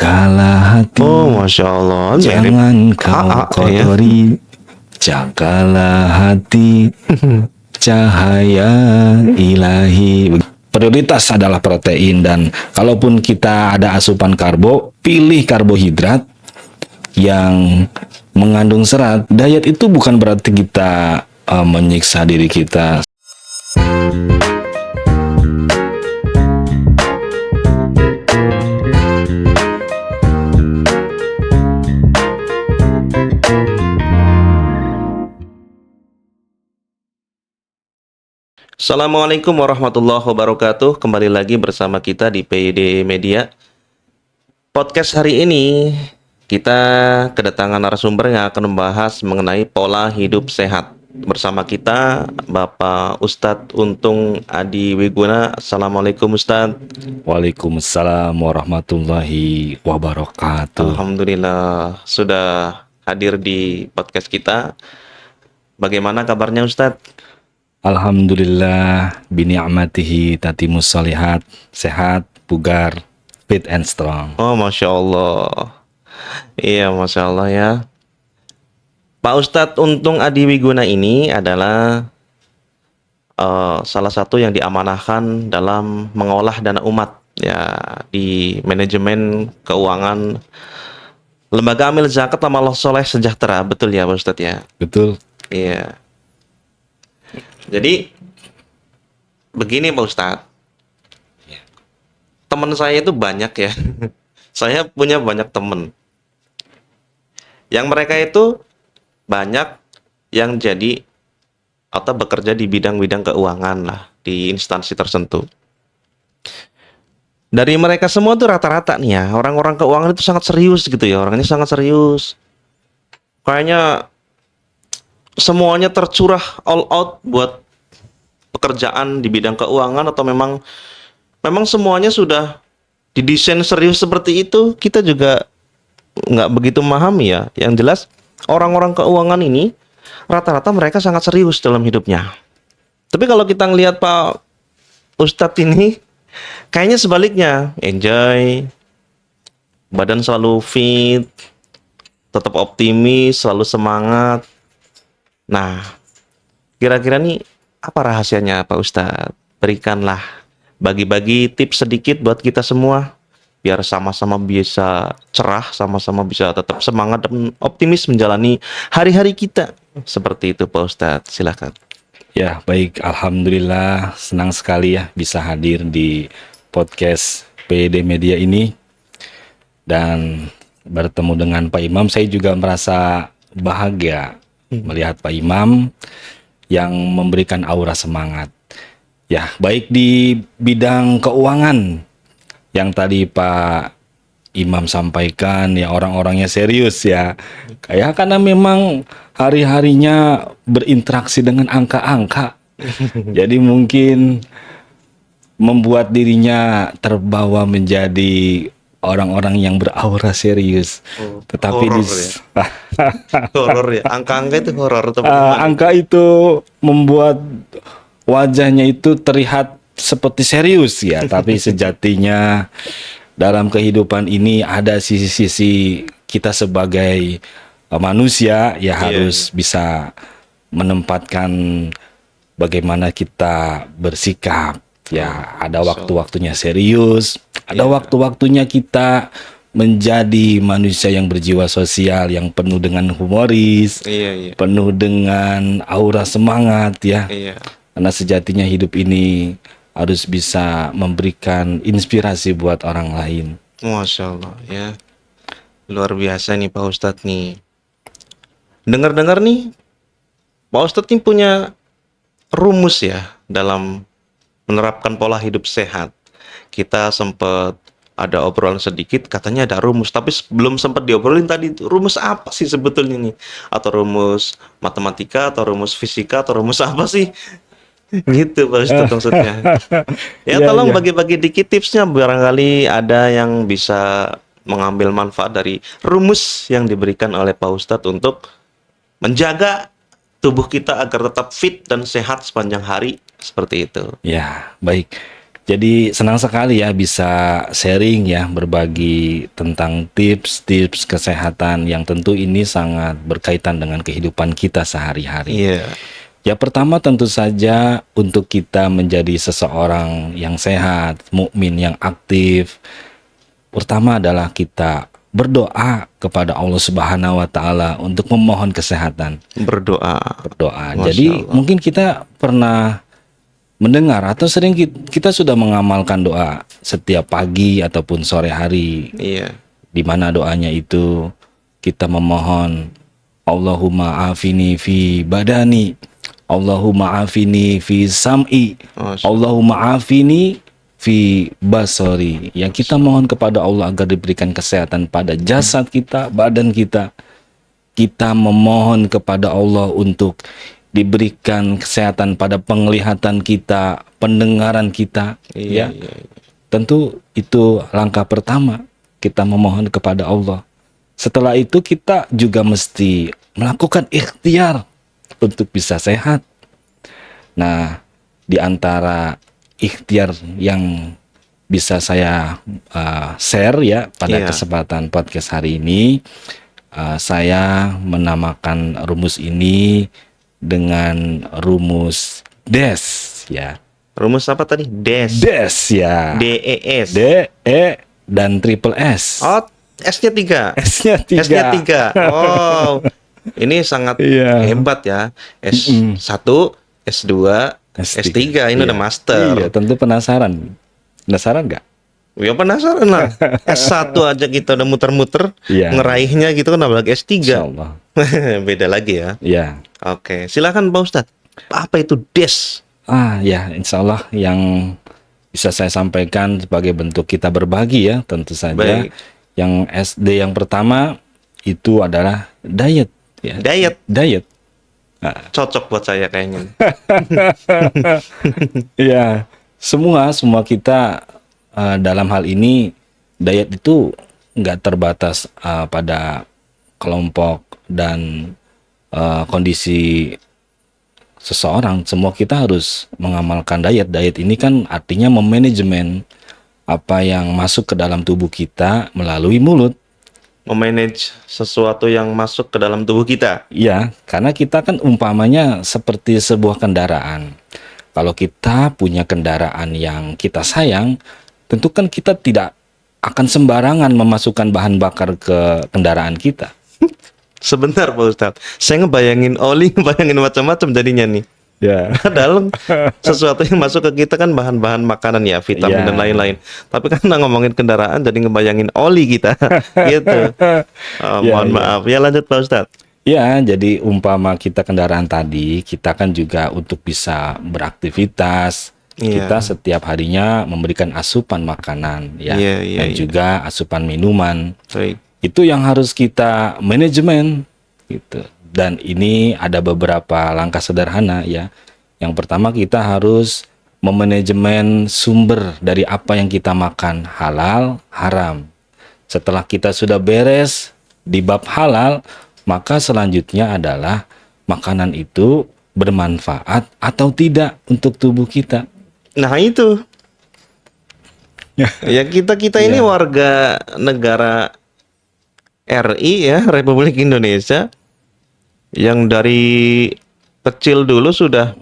Jagalah hati, Masya Allah. jangan kau ya. kotori. Jagalah hati, cahaya ilahi. Prioritas adalah protein, dan kalaupun kita ada asupan karbo, pilih karbohidrat yang mengandung serat. Diet itu bukan berarti kita menyiksa diri kita. Assalamualaikum warahmatullahi wabarakatuh. Kembali lagi bersama kita di PID Media. Podcast hari ini kita kedatangan narasumber yang akan membahas mengenai pola hidup sehat. Bersama kita Bapak Ustadz Untung Adi Wiguna. Assalamualaikum Ustadz. Waalaikumsalam warahmatullahi wabarakatuh. Alhamdulillah sudah hadir di podcast kita. Bagaimana kabarnya Ustadz? Alhamdulillah, bini'amatihi tatimus shalihat, sehat, bugar, fit and strong. Masya Allah. Iya, Masya Allah ya. Pak Ustadz Untung Adi Wiguna ini adalah salah satu yang diamanahkan dalam mengolah dana umat ya di manajemen keuangan Lembaga Amil Zakat Amal Soleh Sejahtera, betul ya Pak Ustadz ya? Betul. Iya. Jadi begini Pak Ustadz, teman saya itu banyak ya. Saya punya banyak teman. Yang mereka itu banyak yang jadi atau bekerja di bidang-bidang keuangan lah di instansi tertentu. Dari mereka semua tuh rata-rata nih ya, orang-orang keuangan itu sangat serius gitu ya, orangnya sangat serius. Kayaknya semuanya tercurah all out buat pekerjaan di bidang keuangan, atau memang semuanya sudah didesain serius seperti itu. Kita juga nggak begitu memahami ya. Yang jelas orang-orang keuangan ini rata-rata mereka sangat serius dalam hidupnya. Tapi kalau kita ngelihat Pak Ustadz ini kayaknya sebaliknya, enjoy, badan selalu fit, tetap optimis, selalu semangat. Nah, kira-kira nih apa rahasianya Pak Ustadz? Berikanlah, bagi-bagi tips sedikit buat kita semua, biar sama-sama bisa cerah, sama-sama bisa tetap semangat dan optimis menjalani hari-hari kita. Seperti itu Pak Ustadz, silakan. Ya, baik. Alhamdulillah, senang sekali ya bisa hadir di podcast PID Media ini. Dan bertemu dengan Pak Imam, saya juga merasa bahagia melihat Pak Imam yang memberikan aura semangat. Ya, baik di bidang keuangan yang tadi Pak Imam sampaikan, ya orang-orangnya serius ya. Kayak karena memang hari-harinya berinteraksi dengan angka-angka. Jadi mungkin membuat dirinya terbawa menjadi orang-orang yang beraura serius. Tetapi horor ya. Horor ya. Angka-angka itu horor atau bagaimana? angka itu membuat wajahnya itu terlihat seperti serius ya, tapi sejatinya dalam kehidupan ini ada sisi-sisi kita sebagai manusia ya harus bisa menempatkan bagaimana kita bersikap. Ya, ada waktu-waktunya serius, ada waktu-waktunya kita menjadi manusia yang berjiwa sosial, yang penuh dengan humoris, penuh dengan aura semangat ya. Karena sejatinya hidup ini harus bisa memberikan inspirasi buat orang lain. Masya Allah ya. Luar biasa nih Pak Ustadz nih. Dengar-dengar nih, Pak Ustadz ini punya rumus ya dalam menerapkan pola hidup sehat. Kita sempat ada obrolan sedikit, katanya ada rumus, tapi belum sempat diobrolin tadi. Rumus apa sih sebetulnya nih? Atau rumus matematika, atau rumus fisika, atau rumus apa sih? Gitu Pak Ustadz maksudnya. Ya tolong bagi-bagi dikit tipsnya, barangkali ada yang bisa mengambil manfaat dari rumus yang diberikan oleh Pak Ustadz untuk menjaga tubuh kita agar tetap fit dan sehat sepanjang hari, seperti itu. Ya, baik. Jadi senang sekali ya bisa sharing ya, berbagi tentang tips-tips kesehatan yang tentu ini sangat berkaitan dengan kehidupan kita sehari-hari. Iya. Ya pertama tentu saja untuk kita menjadi seseorang yang sehat, mukmin yang aktif, pertama adalah kita berdoa kepada Allah Subhanahu wa taala untuk memohon kesehatan. Berdoa. Berdoa. Masya Jadi Allah. mungkin kita pernah mendengar atau sering kita sudah mengamalkan doa setiap pagi ataupun sore hari, Iya. di mana doanya itu kita memohon Allahumma afini fi badani, Allahumma afini fi sam'i, Masya Allahumma afini fi basori. Yang kita mohon kepada Allah agar diberikan kesehatan pada jasad kita, badan kita. Kita memohon kepada Allah untuk diberikan kesehatan pada penglihatan kita, pendengaran kita, Iya, ya. iya, iya. Tentu itu langkah pertama, kita memohon kepada Allah. Setelah itu kita juga mesti melakukan ikhtiar untuk bisa sehat. Nah, di antara ikhtiar yang bisa saya share ya pada Iya. kesempatan podcast hari ini, saya menamakan rumus ini dengan rumus DES ya. Rumus apa tadi? DES. DES ya. DES. D, E, dan triple S. Oh, S-nya 3. S-nya 3. S-nya 3. Oh. Ini sangat Iya. hebat ya. S1, S2, S3. Ini udah master. Iya, tentu penasaran. Penasaran nggak? Ya penasaran lah. S1 aja kita udah muter-muter Iya. ngeraihnya gitu kan, apalagi S3. Insyaallah. Beda lagi ya. Ya. Oke, silakan Pak Ustadz. Apa itu DES? Ya, insya Allah yang bisa saya sampaikan sebagai bentuk kita berbagi ya, tentu saja. Baik. Yang SD yang pertama itu adalah diet. Ya. Diet. Diet. Cocok buat saya kayaknya. Ya, semua kita dalam hal ini diet itu nggak terbatas pada kelompok dan kondisi seseorang. Semua kita harus mengamalkan diet. Diet ini kan artinya memanajemen apa yang masuk ke dalam tubuh kita melalui mulut. Memanage sesuatu yang masuk ke dalam tubuh kita. Ya, karena kita kan umpamanya seperti sebuah kendaraan. Kalau kita punya kendaraan yang kita sayang, tentu kan kita tidak akan sembarangan memasukkan bahan bakar ke kendaraan kita. Sebentar Pak Ustadz, saya ngebayangin oli, ngebayangin macam-macam jadinya nih. Ya. Padahal sesuatu yang masuk ke kita kan bahan-bahan makanan ya, vitamin Ya. dan lain-lain. Tapi kan ngomongin kendaraan jadi ngebayangin oli kita, gitu. Ya, Mohon ya. maaf. Ya lanjut Pak Ustadz. Ya, jadi umpama kita kendaraan tadi, kita kan juga untuk bisa beraktivitas, Iya. kita setiap harinya memberikan asupan makanan, ya, Iya, iya, dan iya. juga asupan minuman. Baik. Itu yang harus kita manajemen, gitu. Dan ini ada beberapa langkah sederhana, ya. Yang pertama kita harus memanajemen sumber dari apa yang kita makan, halal, haram. Setelah kita sudah beres di bab halal, maka selanjutnya adalah makanan itu bermanfaat atau tidak untuk tubuh kita. Nah itu. Ya kita ini Ya. warga negara RI ya, Republik Indonesia, yang dari kecil dulu sudah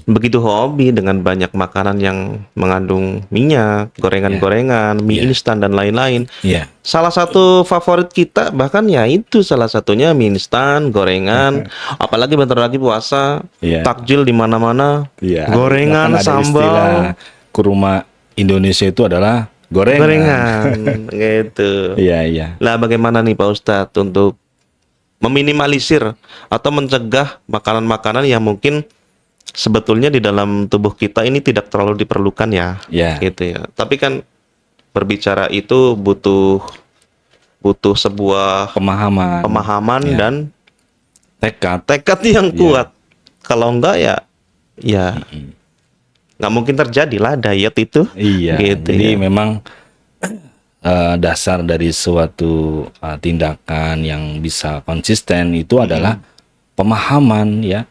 begitu hobi dengan banyak makanan yang mengandung minyak, gorengan-gorengan, mie Ya. instan dan lain-lain. Iya. Salah satu favorit kita bahkan ya itu salah satunya mie instan, gorengan, apalagi bentar lagi puasa, Iya. takjil di mana-mana, Iya. gorengan, Bahkan ada sambal, istilah kurma Indonesia itu adalah gorengan. gorengan, gitu. Iya, iya. Lah bagaimana nih Pak Ustadz untuk meminimalisir atau mencegah makanan-makanan yang mungkin sebetulnya di dalam tubuh kita ini tidak terlalu diperlukan ya, Ya. gitu ya. Tapi kan berbicara itu butuh sebuah pemahaman Ya. dan tekad. yang Ya. kuat. Kalau enggak ya nggak mungkin terjadi lah diet itu. Iya. Gitu Jadi ya. memang dasar dari suatu tindakan yang bisa konsisten itu adalah pemahaman, ya.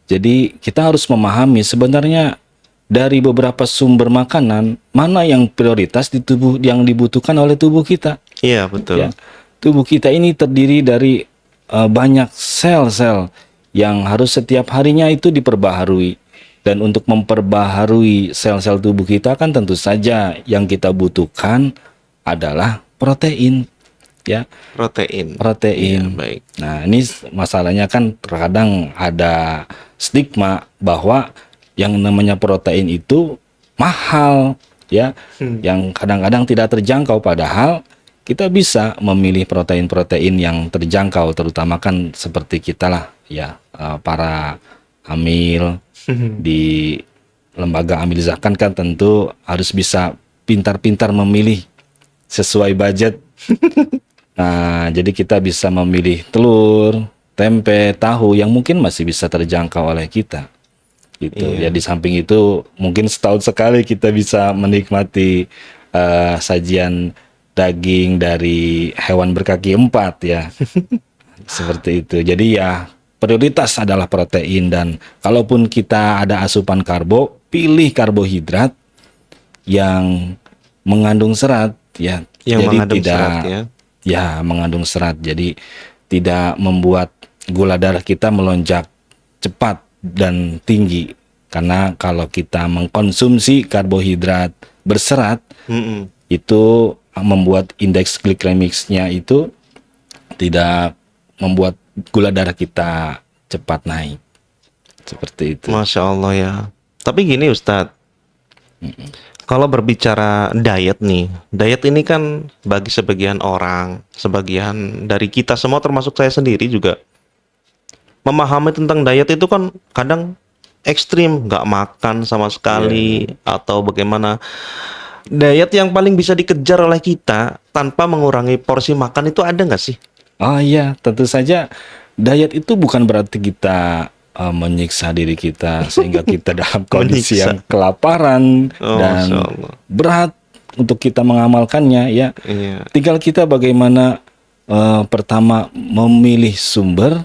Jadi kita harus memahami sebenarnya dari beberapa sumber makanan, mana yang prioritas di tubuh yang dibutuhkan oleh tubuh kita. Iya, betul. Ya, tubuh kita ini terdiri dari banyak sel-sel yang harus setiap harinya itu diperbaharui. Dan untuk memperbaharui sel-sel tubuh kita kan tentu saja yang kita butuhkan adalah protein, ya, Protein. protein. Iya, baik. Nah, ini masalahnya kan terkadang ada stigma bahwa yang namanya protein itu mahal, ya, yang kadang-kadang tidak terjangkau, padahal kita bisa memilih protein-protein yang terjangkau, terutama kan seperti kita lah, ya, para hamil di lembaga amil zakat kan tentu harus bisa pintar-pintar memilih sesuai budget. Nah, jadi kita bisa memilih telur, tempe, tahu yang mungkin masih bisa terjangkau oleh kita. Gitu. Ya, di samping itu mungkin setahun sekali kita bisa menikmati sajian daging dari hewan berkaki 4 ya. Seperti itu. Jadi ya prioritas adalah protein, dan kalaupun kita ada asupan karbo, pilih karbohidrat yang mengandung serat ya. Yang Jadi mengandung tidak serat, ya. ya mengandung serat. Jadi tidak membuat gula darah kita melonjak cepat dan tinggi. Karena kalau kita mengkonsumsi karbohidrat berserat, Mm-mm. itu membuat indeks glikemiknya itu tidak membuat gula darah kita cepat naik. Seperti itu. Masya Allah ya. Tapi gini Ustadz, kalau berbicara diet nih, diet ini kan bagi sebagian orang, sebagian dari kita semua termasuk saya sendiri juga, memahami tentang diet itu kan kadang ekstrim, nggak makan sama sekali, atau bagaimana. Diet yang paling bisa dikejar oleh kita tanpa mengurangi porsi makan itu ada nggak sih? Oh iya, tentu saja diet itu bukan berarti kita menyiksa diri kita sehingga kita dalam kondisi Menyiksa. yang kelaparan Oh, dan Masya Allah. berat untuk kita mengamalkannya ya. Iya. Tinggal kita bagaimana pertama memilih sumber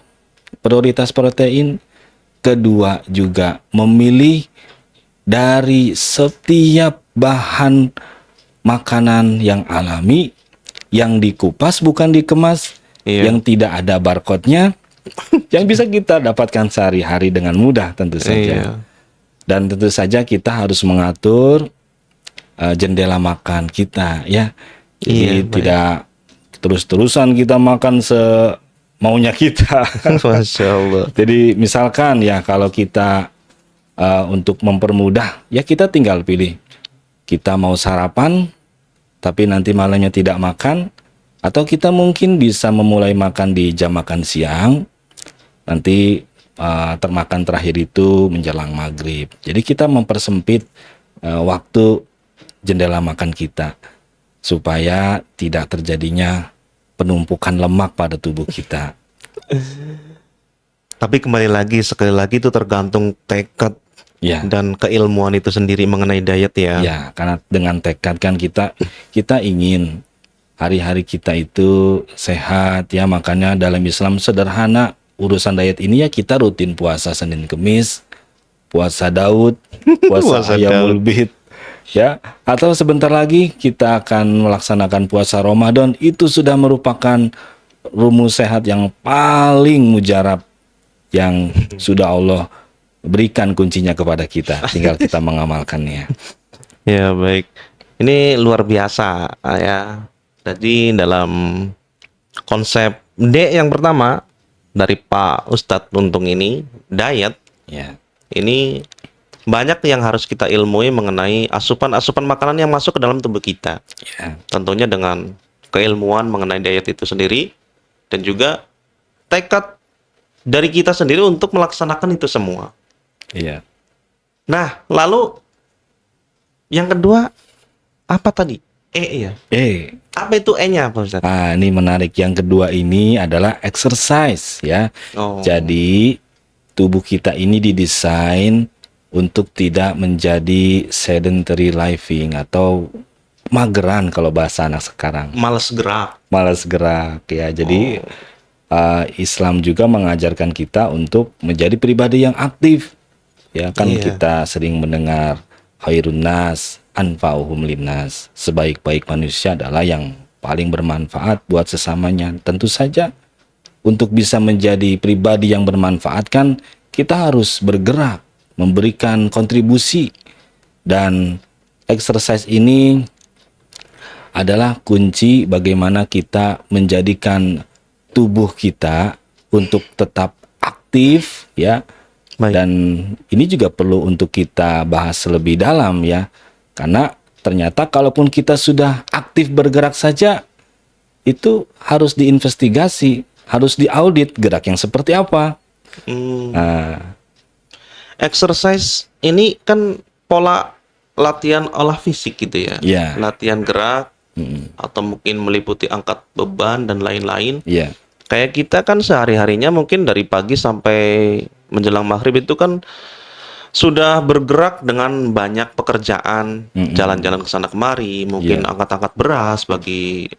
prioritas protein, kedua juga memilih dari setiap bahan makanan yang alami, yang dikupas bukan dikemas, Iya. yang tidak ada barcode-nya, yang bisa kita dapatkan sehari-hari dengan mudah tentu saja. Iya. Dan tentu saja kita harus mengatur jendela makan kita ya. Jadi Iya, baik. tidak terus-terusan kita makan semaunya kita. Masya Allah. Jadi misalkan ya kalau kita untuk mempermudah ya kita tinggal pilih. Kita mau sarapan tapi nanti malamnya tidak makan, atau kita mungkin bisa memulai makan di jam makan siang, nanti termakan terakhir itu menjelang maghrib. Jadi kita mempersempit waktu jendela makan kita supaya tidak terjadinya penumpukan lemak pada tubuh kita. Tapi kembali lagi, sekali lagi itu tergantung tekad Ya. dan keilmuan itu sendiri mengenai diet ya. Ya, karena dengan tekad kan kita ingin hari-hari kita itu sehat ya, makanya dalam Islam sederhana urusan diet ini ya, kita rutin puasa Senin Kemis, puasa Daud, puasa Puasa Ayyamul Bid ya, atau sebentar lagi kita akan melaksanakan puasa Ramadan. Itu sudah merupakan rumus sehat yang paling mujarab yang sudah Allah berikan kuncinya kepada kita, tinggal kita mengamalkannya. Ya, baik. Ini luar biasa ya. Jadi dalam konsep D yang pertama dari Pak Ustadz Untung ini, diet, Ya, ini banyak yang harus kita ilmui mengenai asupan-asupan makanan yang masuk ke dalam tubuh kita. ya, Tentunya dengan keilmuan mengenai diet itu sendiri, dan juga tekad dari kita sendiri untuk melaksanakan itu semua. iya. Nah, lalu yang kedua apa tadi? Ya. Apa itu E-nya, Pak Ustadz? Ini menarik. Yang kedua ini adalah exercise ya. Oh. Jadi tubuh kita ini didesain untuk tidak menjadi sedentary living atau mageran kalau bahasa anak sekarang. Males gerak. Malas gerak ya. Jadi Islam juga mengajarkan kita untuk menjadi pribadi yang aktif. Ya kan Iya. kita sering mendengar khairun nas anfa'uhum linnas. Sebaik-baik manusia adalah yang paling bermanfaat buat sesamanya. Tentu saja untuk bisa menjadi pribadi yang bermanfaat kan kita harus bergerak, memberikan kontribusi, dan exercise ini adalah kunci bagaimana kita menjadikan tubuh kita untuk tetap aktif ya. Baik. Dan ini juga perlu untuk kita bahas lebih dalam ya. Karena ternyata kalaupun kita sudah aktif bergerak saja, itu harus diinvestigasi, harus diaudit gerak yang seperti apa. Nah, Exercise ini kan pola latihan olah fisik gitu ya. Iya. Latihan gerak atau mungkin meliputi angkat beban dan lain-lain. ya, Kayak kita kan sehari-harinya mungkin dari pagi sampai menjelang maghrib itu kan sudah bergerak dengan banyak pekerjaan, jalan-jalan ke sana kemari, mungkin Iya. angkat-angkat beras bagi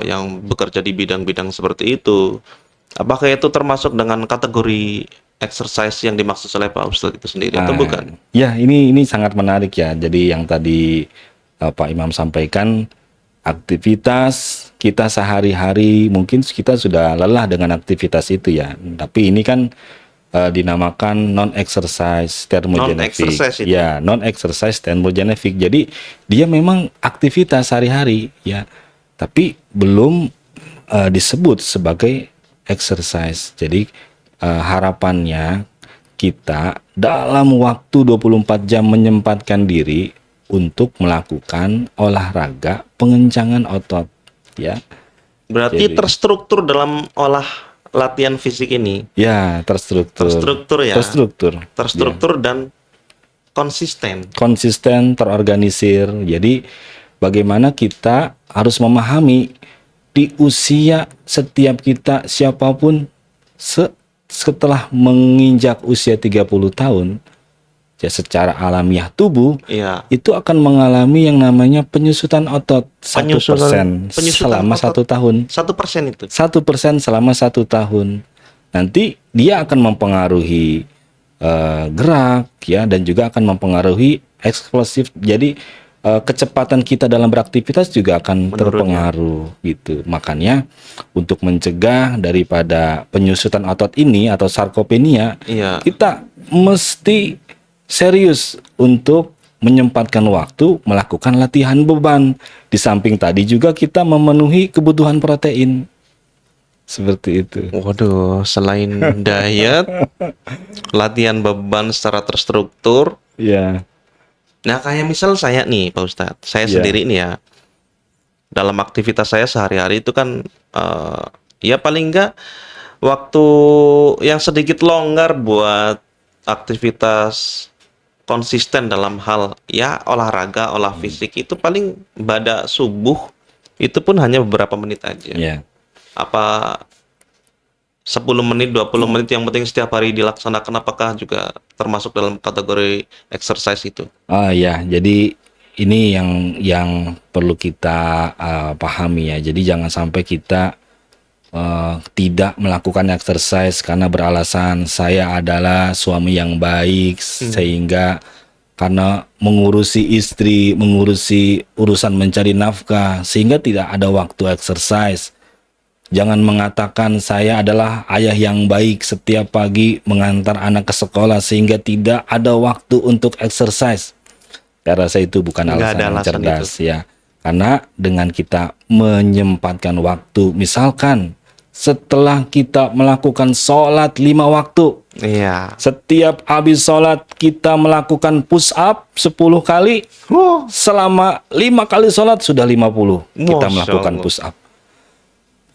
yang bekerja di bidang-bidang seperti itu. Apakah itu termasuk dengan kategori exercise yang dimaksud oleh Pak Ustadz itu sendiri atau bukan? Ya, ini sangat menarik ya. Jadi yang tadi Pak Imam sampaikan, aktivitas kita sehari-hari mungkin kita sudah lelah dengan aktivitas itu ya. Tapi ini kan dinamakan non-exercise thermogenetic. Non-exercise itu. Ya, non-exercise thermogenetic. Jadi dia memang aktivitas sehari-hari ya, tapi belum disebut sebagai exercise. Jadi harapannya kita dalam waktu 24 jam menyempatkan diri untuk melakukan olahraga pengencangan otot ya. Berarti Jadi- terstruktur dalam olah latihan fisik ini, Ya, terstruktur. Terstruktur ya. Terstruktur. dan konsisten. Konsisten, terorganisir. Jadi bagaimana kita harus memahami di usia setiap kita siapapun setelah menginjak usia 30 tahun ya, secara alamiah tubuh Iya. itu akan mengalami yang namanya penyusutan otot 1% Penyusutan selama otot. 1 tahun. 1% itu. 1% selama 1 tahun. Nanti dia akan mempengaruhi gerak ya, dan juga akan mempengaruhi eksplosif. Jadi kecepatan kita dalam beraktivitas juga akan Menurun, terpengaruh gitu. Makanya untuk mencegah daripada penyusutan otot ini atau sarkopenia, Iya. kita mesti serius untuk menyempatkan waktu melakukan latihan beban. Di samping tadi juga kita memenuhi kebutuhan protein. Seperti itu. Waduh, selain diet, latihan beban secara terstruktur. Ya. Nah, kayak misal saya nih, Pak Ustadz, saya Iya. sendiri nih ya, dalam aktivitas saya sehari-hari itu kan, ya paling enggak waktu yang sedikit longgar buat aktivitas konsisten dalam hal ya olahraga, olah fisik itu paling pada subuh itu pun hanya beberapa menit aja. Ya. Apa 10 menit, 20 menit yang penting setiap hari dilaksanakan, apakah juga termasuk dalam kategori exercise itu? Oh ya, jadi ini yang perlu kita pahami ya. Jadi jangan sampai kita tidak melakukan exercise karena beralasan saya adalah suami yang baik, sehingga karena mengurusi istri, mengurusi urusan mencari nafkah, sehingga tidak ada waktu exercise. Jangan mengatakan saya adalah ayah yang baik, setiap pagi mengantar anak ke sekolah sehingga tidak ada waktu untuk exercise. Saya rasa itu bukan Nggak alasan ada yang alasan cerdas ya. Karena dengan kita menyempatkan waktu, misalkan setelah kita melakukan sholat 5 waktu, Iya. setiap habis sholat kita melakukan push up 10 kali, selama 5 kali sholat sudah 50 kita Masya melakukan Allah. push up.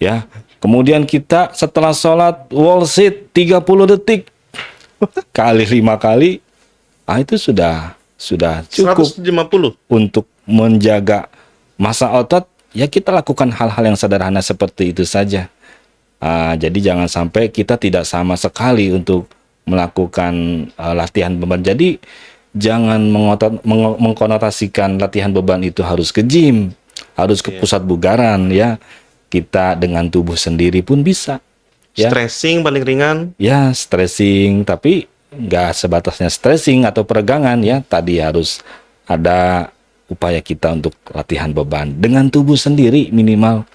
Ya, kemudian kita setelah sholat wall sit 30 detik kali 5 kali, itu sudah cukup 150. untuk menjaga massa otot. Ya, kita lakukan hal-hal yang sederhana seperti itu saja. Jadi jangan sampai kita tidak sama sekali untuk melakukan latihan beban. Jadi jangan mengkonotasikan latihan beban itu harus ke gym, harus ke pusat bugaran ya. Kita dengan tubuh sendiri pun bisa. Ya, Stressing paling ringan. ya stretching, tapi nggak sebatasnya stretching atau peregangan ya. Tadi harus ada upaya kita untuk latihan beban dengan tubuh sendiri minimal,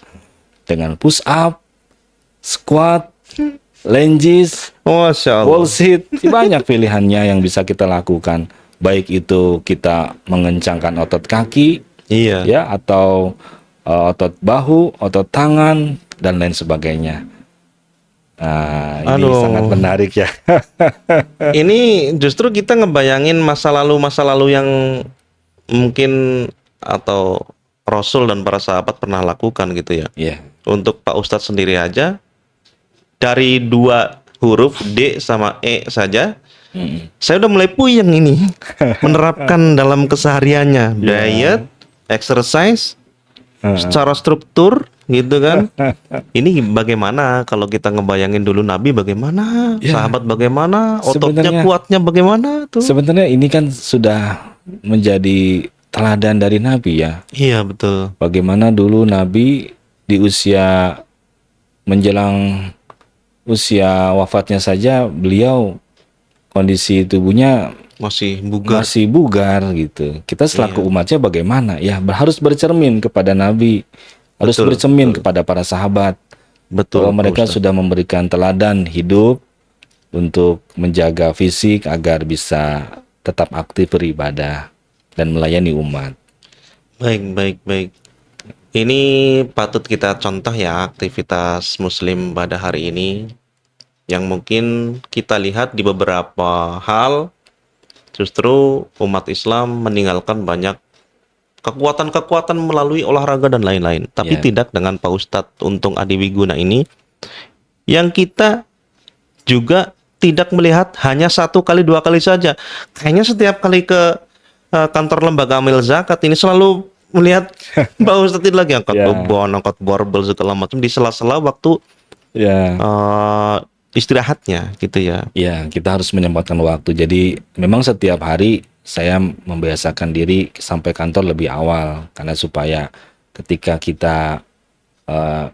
dengan push up, squat, lunges, Masya Allah. wall sit, banyak pilihannya yang bisa kita lakukan. Baik itu kita mengencangkan otot kaki, Iya. ya, atau otot bahu, otot tangan, dan lain sebagainya. Nah, ini Aduh. sangat menarik ya. Ini justru kita ngebayangin masa lalu yang mungkin atau Rasul dan para sahabat pernah lakukan gitu ya. Iya, Untuk Pak Ustadz sendiri aja, dari 2 huruf D sama E saja, saya udah mulai puyeng ini menerapkan dalam kesehariannya. Diet, exercise, secara struktur gitu kan. Ini bagaimana kalau kita ngebayangin dulu Nabi bagaimana, Ya. sahabat bagaimana, ototnya Sebenarnya- kuatnya bagaimana tuh. sebenarnya ini kan sudah menjadi teladan dari Nabi ya. Iya betul. Bagaimana dulu Nabi di usia menjelang usia wafatnya saja, beliau kondisi tubuhnya Masih bugar. masih bugar gitu. Kita selaku umatnya bagaimana? Ya harus bercermin kepada Nabi, harus Betul, bercermin kepada para sahabat, Betul. bahwa Pak mereka Ustadz. sudah memberikan teladan hidup untuk menjaga fisik agar bisa tetap aktif beribadah dan melayani umat. Baik. Ini patut kita contoh ya aktivitas Muslim pada hari ini yang mungkin kita lihat di beberapa hal justru umat Islam meninggalkan banyak kekuatan-kekuatan melalui olahraga dan lain-lain. Tapi Ya. tidak dengan Pak Ustadz Untung Adiwiguna ini yang kita juga tidak melihat hanya 1 kali 2 kali saja. Kayaknya setiap kali ke kantor lembaga amil zakat ini selalu melihat Pak Ustadz itu lagi angkat Ya. beban, angkat barbel segala macam di sela-sela waktu Ya. istirahatnya gitu ya. Ya, kita harus menyempatkan waktu. Jadi memang setiap hari saya membiasakan diri sampai kantor lebih awal karena supaya ketika kita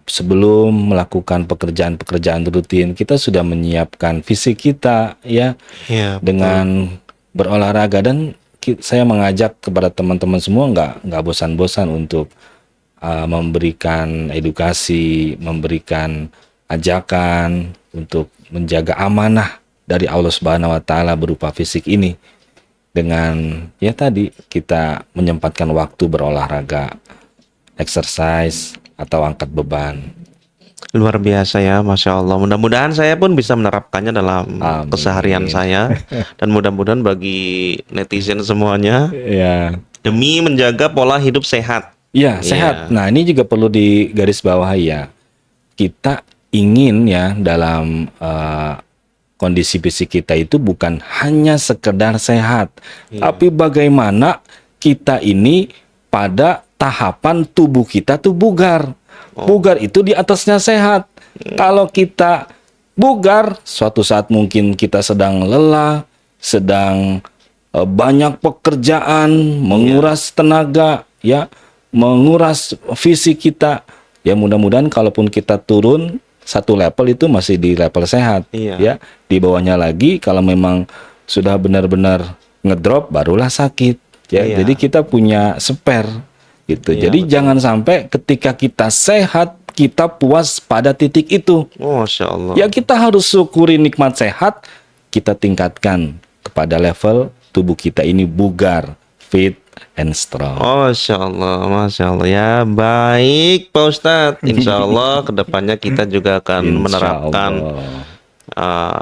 sebelum melakukan pekerjaan-pekerjaan rutin, kita sudah menyiapkan fisik kita ya Iya. dengan berolahraga. Dan saya mengajak kepada teman-teman semua nggak bosan-bosan untuk memberikan edukasi, memberikan ajakan untuk menjaga amanah dari Allah Subhanahu wa taala berupa fisik ini dengan ya tadi kita menyempatkan waktu berolahraga, exercise atau angkat beban. Luar biasa ya, Masya Allah. Mudah-mudahan saya pun bisa menerapkannya dalam Amin. keseharian saya dan mudah-mudahan bagi netizen semuanya Ya. demi menjaga pola hidup sehat. Iya, sehat. Nah, ini juga perlu digarisbawahi ya. Kita ingin ya dalam kondisi fisik kita itu bukan hanya sekedar sehat, tapi bagaimana kita ini pada tahapan tubuh kita tuh bugar. Bugar itu di atasnya sehat. Kalau kita bugar, suatu saat mungkin kita sedang lelah, sedang banyak pekerjaan, menguras tenaga, ya, menguras fisik kita. Ya mudah-mudahan kalaupun kita turun 1 level itu masih di level sehat. Iya. Ya, di bawahnya lagi kalau memang sudah benar-benar ngedrop barulah sakit. Ya, Iya. jadi kita punya spare gitu. Iya, Jadi jangan sampai ketika kita sehat kita puas pada titik itu. Masya Allah. Ya kita harus syukuri nikmat sehat, kita tingkatkan kepada level tubuh kita ini bugar, fit, and strong. Masya Allah ya. Baik Pak Ustadz, Insya Allah kedepannya kita juga akan Insya menerapkan Allah.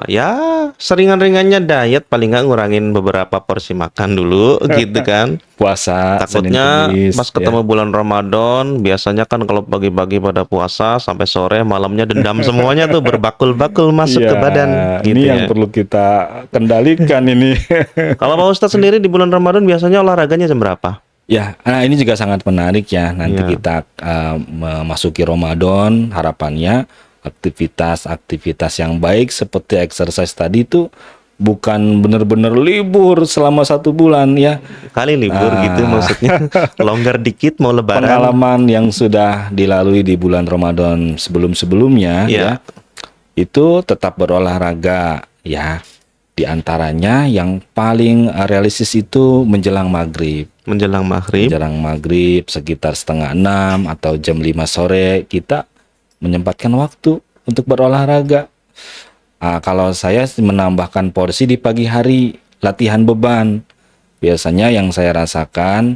ya seringan-ringannya diet, paling nggak ngurangin beberapa porsi makan dulu gitu kan. Puasa, Senin, Takutnya Kamis, pas ya. ketemu bulan Ramadan, biasanya kan kalau pagi-pagi pada puasa sampai sore, malamnya dendam semuanya tuh berbakul-bakul masuk ke Ya, badan gitu ini ya. yang perlu kita kendalikan ini. Kalau Pak Ustadz sendiri di bulan Ramadan biasanya olahraganya jam berapa? Ya, nah ini juga sangat menarik ya. Nanti Iya. kita memasuki Ramadan, harapannya aktivitas-aktivitas yang baik seperti exercise tadi itu bukan benar-benar libur selama 1 bulan ya. Kali libur gitu maksudnya, longgar dikit mau lebaran. Pengalaman yang sudah dilalui di bulan Ramadan sebelum-sebelumnya Iya. ya, itu tetap berolahraga ya. Di antaranya yang paling realistis itu menjelang maghrib. menjelang maghrib. Menjelang maghrib sekitar 5:30 atau jam 5 sore kita menyempatkan waktu untuk berolahraga. Kalau saya menambahkan porsi di pagi hari, latihan beban. Biasanya yang saya rasakan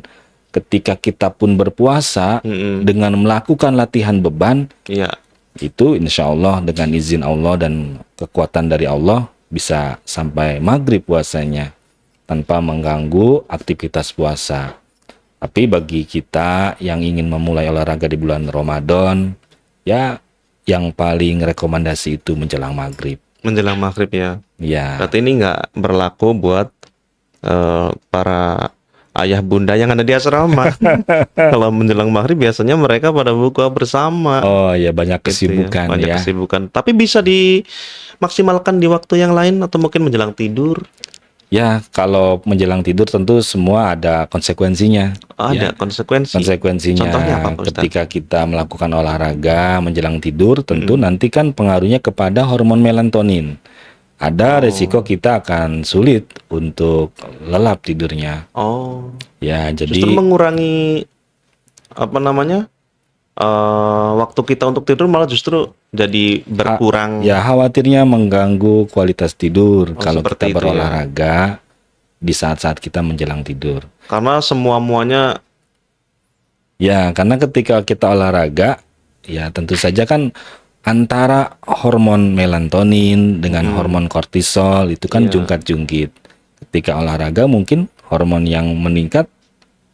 ketika kita pun berpuasa dengan melakukan latihan beban, Iya. itu insya Allah dengan izin Allah dan kekuatan dari Allah bisa sampai maghrib puasanya tanpa mengganggu aktivitas puasa. Tapi bagi kita yang ingin memulai olahraga di bulan Ramadan, ya yang paling rekomendasi itu menjelang maghrib. Menjelang maghrib ya. Ya, Berarti ini nggak berlaku buat para ayah bunda yang ada di asrama. Kalau menjelang maghrib biasanya mereka pada buka bersama. oh ya banyak Gitu ya. kesibukan Banyak ya. kesibukan. Tapi bisa dimaksimalkan di waktu yang lain atau mungkin menjelang tidur. Ya, kalau menjelang tidur tentu semua ada konsekuensinya. Ada Ya, konsekuensi. konsekuensinya Contohnya apa, Pak Ustadz? ketika kita melakukan olahraga menjelang tidur tentu nanti kan pengaruhnya kepada hormon melatonin. Ada resiko kita akan sulit untuk lelap tidurnya. Oh, Ya, justru jadi mengurangi apa namanya? Waktu kita untuk tidur malah justru jadi berkurang. ya khawatirnya mengganggu kualitas tidur kalau seperti kita itu ya. berolahraga di saat-saat kita menjelang tidur. Karena semua-muanya Ya, karena ketika kita olahraga, ya tentu saja kan antara hormon melatonin dengan hormon kortisol itu kan Iya. jungkat-jungkit. Ketika olahraga mungkin hormon yang meningkat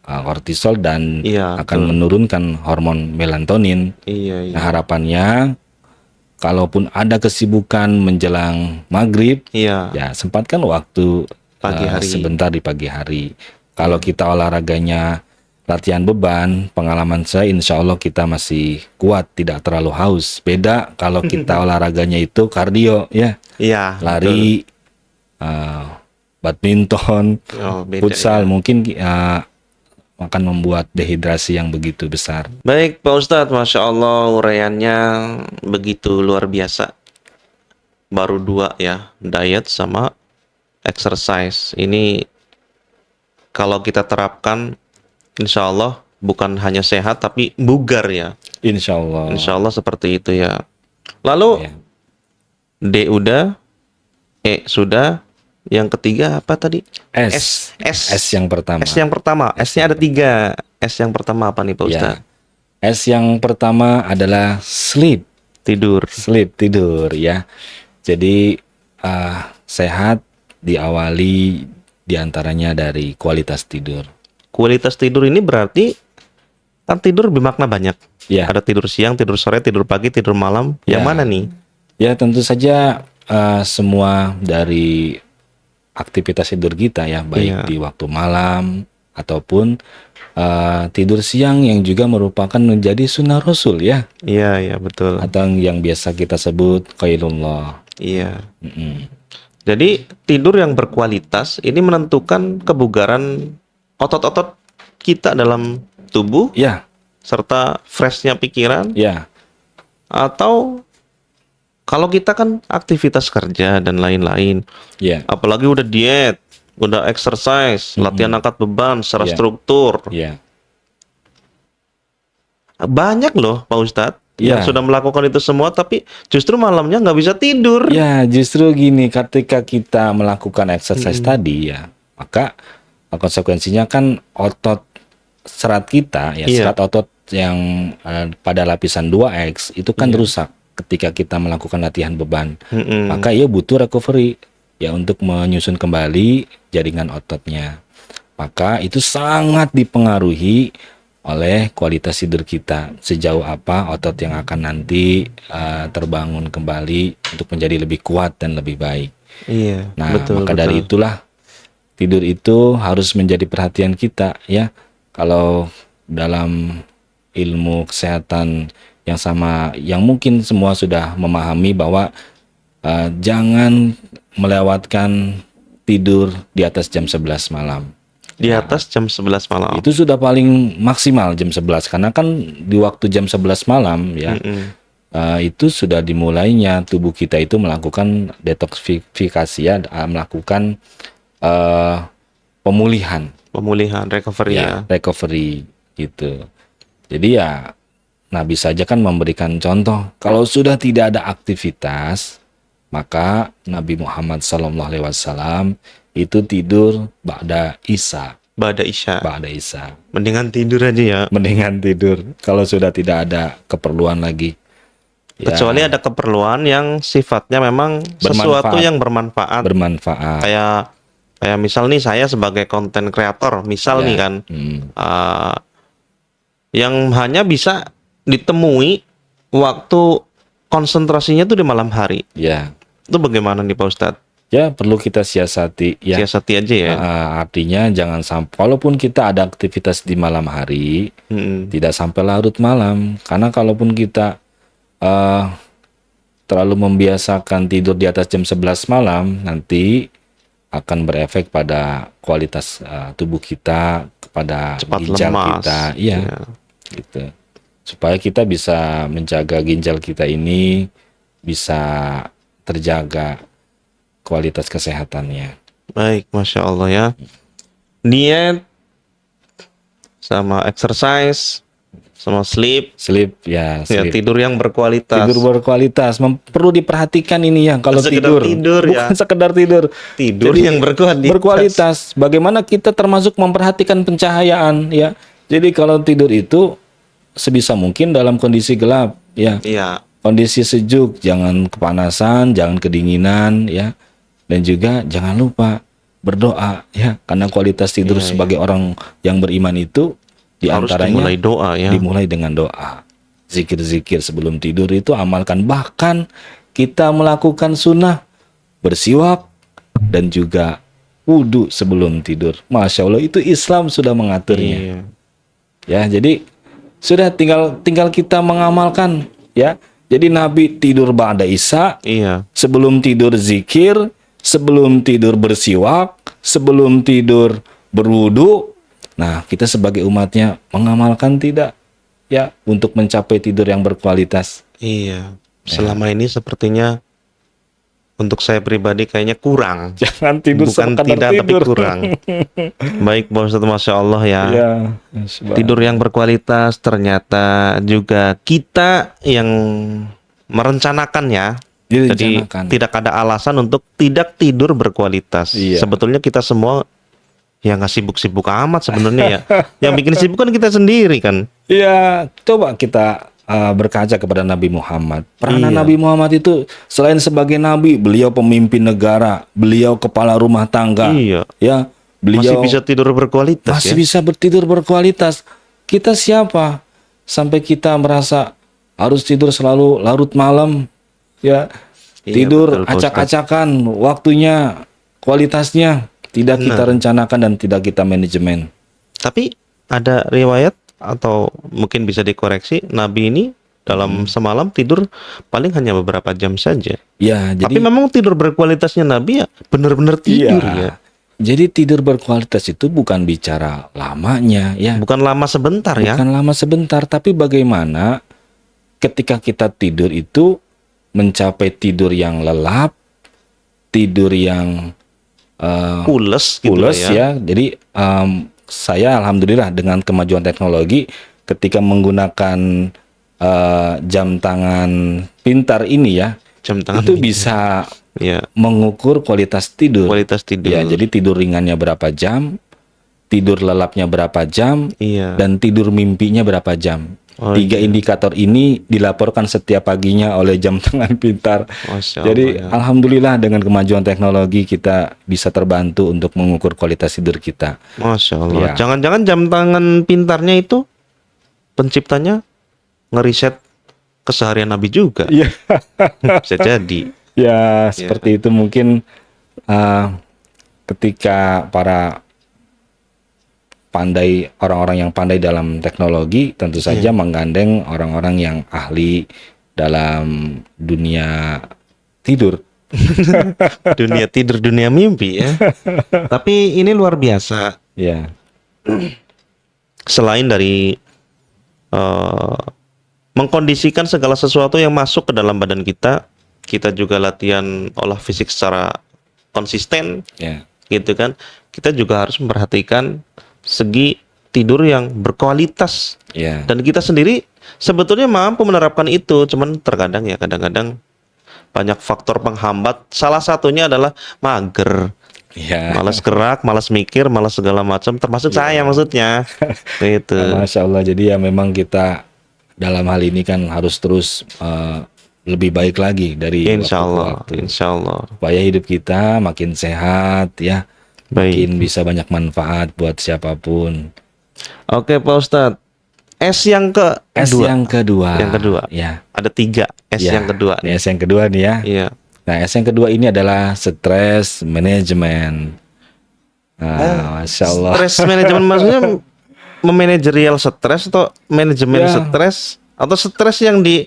kortisol dan Iya, akan menurunkan hormon melatonin. iya. Nah, harapannya kalaupun ada kesibukan menjelang maghrib, Iya. ya sempatkan waktu Pagi hari. Iya. sebentar di pagi hari. Kalau kita olahraganya latihan beban, pengalaman saya insya Allah kita masih kuat, tidak terlalu haus. Beda kalau kita olahraganya itu kardio ya, Iya. lari, badminton, betul. Oh, beda futsal, ya. mungkin akan membuat dehidrasi yang begitu besar. Baik, Pak Ustadz, Masya Allah uraiannya begitu luar biasa. Baru 2 ya, diet sama exercise. Ini kalau kita terapkan, insya Allah bukan hanya sehat tapi bugar ya. Insya Allah. Insya Allah seperti itu ya. Lalu Ya. D udah, E sudah, yang ketiga apa tadi? S. S yang pertama. S yang pertama. S-nya ada 3. S yang pertama apa nih Pak Ya. Ustadz? S yang pertama adalah sleep. Tidur. Sleep, tidur ya. Jadi sehat diawali diantaranya dari kualitas tidur. Kualitas tidur ini berarti kan tidur bermakna banyak. Ya. Ada tidur siang, tidur sore, tidur pagi, tidur malam. Yang Ya. mana nih? Ya tentu saja semua dari aktivitas tidur kita ya, baik Iya. di waktu malam ataupun tidur siang yang juga merupakan menjadi sunnah Rasul ya, Iya, iya betul. atau yang biasa kita sebut qailullah. Iya. Mm-mm. Jadi tidur yang berkualitas ini menentukan kebugaran otot-otot kita dalam tubuh Ya, serta freshnya pikiran, ya, atau kalau kita kan aktivitas kerja dan lain-lain, ya, apalagi udah diet, udah exercise, latihan angkat beban secara Iya. struktur, ya. banyak loh Pak Ustadz yang Iya. sudah melakukan itu semua tapi justru malamnya nggak bisa tidur. Ya, justru gini, ketika kita melakukan exercise tadi ya, maka konsekuensinya kan otot serat kita ya, Iya. serat otot yang pada lapisan 2X itu kan rusak ketika kita melakukan latihan beban. Mm-mm. Maka ia butuh recovery ya untuk menyusun kembali jaringan ototnya. Maka itu sangat dipengaruhi oleh kualitas tidur kita. Sejauh apa otot yang akan nanti terbangun kembali untuk menjadi lebih kuat dan lebih baik. Iya, Nah, betul, maka dari betul. itulah tidur itu harus menjadi perhatian kita ya. Kalau dalam ilmu kesehatan yang sama, yang mungkin semua sudah memahami bahwa jangan melewatkan tidur di atas jam 11 malam. Di atas jam 11 malam. Itu sudah paling maksimal jam 11 karena kan di waktu jam 11 malam ya. Itu sudah dimulainya tubuh kita itu melakukan detoksifikasi ya, melakukan pemulihan Pemulihan, recovery ya. recovery gitu. Jadi ya Nabi saja kan memberikan contoh. Kalau sudah tidak ada aktivitas, maka Nabi Muhammad SAW itu tidur ba'da isya. Ba'da isya. Ba'da isya. Mendingan tidur aja ya. Mendingan tidur kalau sudah tidak ada keperluan lagi. Ya, Kecuali ada keperluan yang sifatnya memang sesuatu Bermanfaat. yang bermanfaat. bermanfaat. Kayak misal nih saya sebagai konten kreator, misal Ya. nih kan, Hmm. yang hanya bisa ditemui waktu konsentrasinya tuh di malam hari. Ya. Itu bagaimana nih Pak Ustadz? Ya, perlu kita siasati ya. Siasati aja ya. Artinya jangan sampai walaupun kita ada aktivitas di malam hari, Mm-mm. tidak sampai larut malam. Karena kalaupun kita terlalu membiasakan tidur di atas jam 11 malam, nanti akan berefek pada kualitas tubuh kita, kepada Cepat ginjal lemas. kita. Iya, Ya. gitu. Supaya kita bisa menjaga ginjal kita ini bisa terjaga kualitas kesehatannya. Baik, Masya Allah ya. Diet, sama exercise, sama sleep, Sleep ya, ya sleep. tidur yang berkualitas. Tidur berkualitas perlu diperhatikan ini ya kalau Sekedar tidur ya. bukan sekedar tidur. Tidur Jadi, yang berkualitas. berkualitas. Bagaimana kita termasuk memperhatikan pencahayaan ya. Jadi kalau tidur itu sebisa mungkin dalam kondisi gelap ya. Iya, Kondisi sejuk, jangan kepanasan, jangan kedinginan ya. Dan juga jangan lupa berdoa ya, karena kualitas tidur Iya, sebagai orang yang beriman itu di harus antaranya dimulai doa ya. dimulai dengan doa. Zikir-zikir sebelum tidur itu amalkan. Bahkan kita melakukan sunnah bersiwak dan juga wudhu sebelum tidur. Masya Allah, itu Islam sudah mengaturnya. Iya. Ya, jadi sudah tinggal kita mengamalkan ya. Jadi Nabi tidur ba'da isya, Iya. sebelum tidur zikir, sebelum tidur bersiwak, sebelum tidur berwudu. Nah, kita sebagai umatnya mengamalkan tidak ya untuk mencapai tidur yang berkualitas. Iya. Selama ini sepertinya untuk saya pribadi kayaknya kurang. Jangan tidur Bukan sekadar tidak tapi tidur. kurang. Baik Pak Ustadz, Masya Allah ya. Ya, Tidur yang berkualitas ternyata juga kita yang merencanakan ya. Jadi direncanakan. tidak ada alasan untuk tidak tidur berkualitas. Iya. Sebetulnya kita semua ya nggak sibuk-sibuk amat sebenarnya ya. Yang bikin sibuk kan kita sendiri kan. Ya, coba kita berkaca kepada Nabi Muhammad. Peranan Iya. Nabi Muhammad itu selain sebagai nabi, beliau pemimpin negara, beliau kepala rumah tangga. Iya. Ya, Masih beliau bisa tidur berkualitas masih ya. bisa bertidur berkualitas. Kita siapa sampai kita merasa harus tidur selalu larut malam? Ya, Iya, tidur betul, Pak Ustadz. acak-acakan waktunya, kualitasnya tidak kita rencanakan dan tidak kita manajemen. Tapi ada riwayat atau mungkin bisa dikoreksi, Nabi ini dalam semalam tidur paling hanya beberapa jam saja. Ya, jadi Tapi memang tidur berkualitasnya Nabi ya benar-benar tidur ya. Jadi tidur berkualitas itu bukan bicara lamanya ya. Bukan lama sebentar ya. Bukan lama sebentar, tapi bagaimana ketika kita tidur itu mencapai tidur yang lelap, tidur yang Pules gitu pules lah ya. ya. Jadi saya alhamdulillah dengan kemajuan teknologi ketika menggunakan jam tangan pintar ini ya, Jam tangan itu bisa ya, mengukur kualitas tidur. kualitas tidur. Ya, jadi tidur ringannya berapa jam, tidur lelapnya berapa jam, Iya. dan tidur mimpinya berapa jam. Oh, 3 indikator ini dilaporkan setiap paginya oleh jam tangan pintar. Masya Allah, Jadi ya. alhamdulillah dengan kemajuan teknologi kita bisa terbantu untuk mengukur kualitas tidur kita. Masya Allah. Ya. Jangan-jangan jam tangan pintarnya itu penciptanya ngeriset keseharian Nabi juga. Iya. Bisa jadi. Ya, seperti itu mungkin ketika para orang-orang yang pandai dalam teknologi tentu saja menggandeng orang-orang yang ahli dalam dunia tidur. Dunia tidur, dunia mimpi ya. Tapi ini luar biasa. Ya, Selain dari mengkondisikan segala sesuatu yang masuk ke dalam badan kita, kita juga latihan olah fisik secara konsisten. ya, gitu kan. Kita juga harus memperhatikan segi tidur yang berkualitas. Ya. Dan kita sendiri sebetulnya mampu menerapkan itu, cuman terkadang ya kadang-kadang banyak faktor penghambat. Salah satunya adalah mager, Ya. malas gerak, malas mikir, malas segala macam, termasuk saya maksudnya. Gitu. Masya Allah. Jadi ya memang kita dalam hal ini kan harus terus lebih baik lagi dari waktu Insya ke Allah, waktu. insya Allah. Supaya hidup kita makin sehat ya, makin Baik. bisa banyak manfaat buat siapapun. Oke Pak Ustadz, S yang S kedua. yang kedua. Yang kedua. Ya. Ada 3 S Ya, yang kedua. ini S yang kedua nih ya. Iya. Nah, S yang kedua ini adalah stress management. Nah, Masya Allah. Stress management maksudnya memanajerial stres atau manajemen Ya. stres atau stres yang di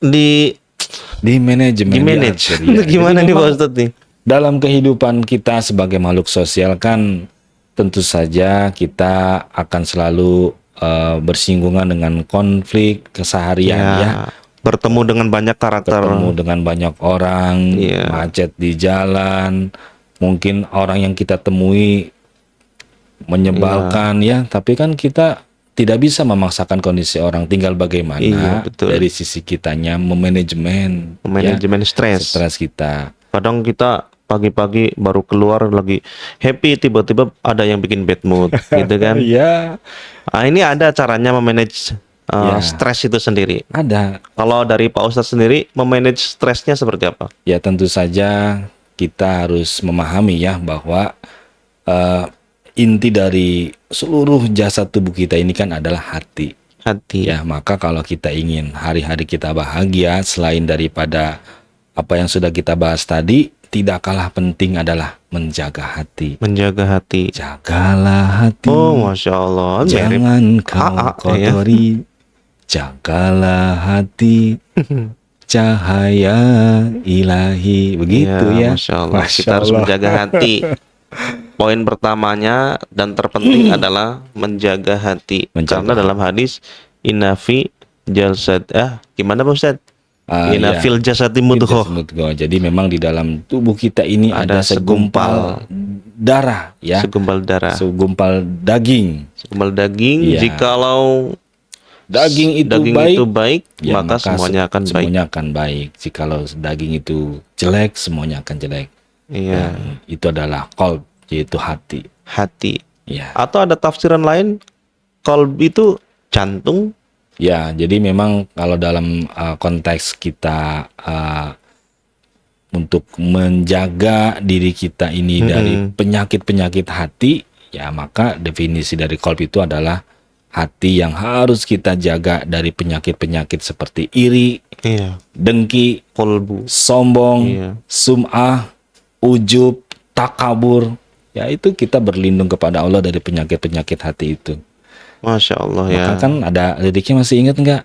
Di manajemen manage. diatur, ya. Itu gimana Jadi nih Pak memang Ustadz nih? dalam kehidupan kita sebagai makhluk sosial kan tentu saja kita akan selalu bersinggungan dengan konflik keseharian ya. Bertemu dengan banyak karakter. Ketemu dengan banyak orang, Iya. macet di jalan, mungkin orang yang kita temui menyebalkan ya, tapi kan kita tidak bisa memaksakan kondisi orang, tinggal bagaimana Iya, betul. dari sisi kitanya memanajemen Manajemen stres. stres kita. Kadang kita pagi-pagi baru keluar lagi happy, tiba-tiba ada yang bikin bad mood, gitu kan? Iya, Ah, ini ada caranya memanage Ya. stres itu sendiri. ada. Kalau dari Pak Ustadz sendiri, memanage stresnya seperti apa? Ya tentu saja kita harus memahami ya bahwa inti dari seluruh jasad tubuh kita ini kan adalah hati. Hati. Ya, maka kalau kita ingin hari-hari kita bahagia, selain daripada apa yang sudah kita bahas tadi, tidak kalah penting adalah menjaga hati. Menjaga hati. Jagalah hati, Oh, Masya Allah. Mirip. jangan kau ya. kotori. Jagalah hati, cahaya ilahi. Begitu ya. Masya Allah. Masya Kita harus Allah. menjaga hati. Poin pertamanya dan terpenting adalah menjaga hati. Menjaga Karena dalam hadis inafi jalsad gimana Pak Ustadz? Iya. Inafil jasadi mudghah. Jadi memang di dalam tubuh kita ini ada segumpal darah ya, Segumpal darah. segumpal daging. Segumpal daging. Iya. Jikalau Daging itu daging baik, itu baik, ya, maka semuanya akan baik. semuanya akan baik. Jikalau daging itu jelek, semuanya akan jelek. Iya. Dan itu adalah qalb, yaitu hati. Hati. Ya. Atau ada tafsiran lain, qalb itu jantung. Ya, jadi memang kalau dalam konteks kita untuk menjaga diri kita ini dari penyakit-penyakit hati, ya maka definisi dari qalb itu adalah hati yang harus kita jaga dari penyakit-penyakit seperti iri, Iya. dengki, Kolbu. sombong, Iya. sum'ah, ujub, takabur. Ya itu kita berlindung kepada Allah dari penyakit-penyakit hati itu. Masya Allah ya. Maka kan ada liriknya, masih ingat nggak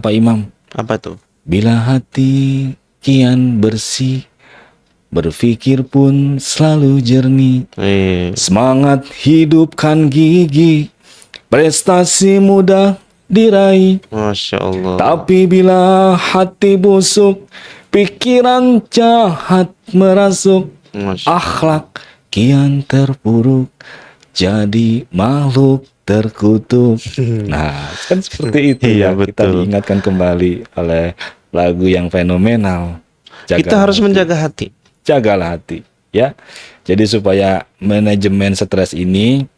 Pak Imam? Apa tuh? Bila hati kian bersih, berpikir pun selalu jernih, semangat hidupkan gigi, prestasi mudah diraih. Masya Allah. Tapi bila hati busuk, pikiran jahat merasuk, Masya akhlak kian terpuruk, jadi makhluk terkutuk. Nah, kan seperti itu Iya, ya. Kita betul. diingatkan kembali oleh lagu yang fenomenal. Kita harus menjaga hati. Jagalah hati, ya. Jadi supaya manajemen stres ini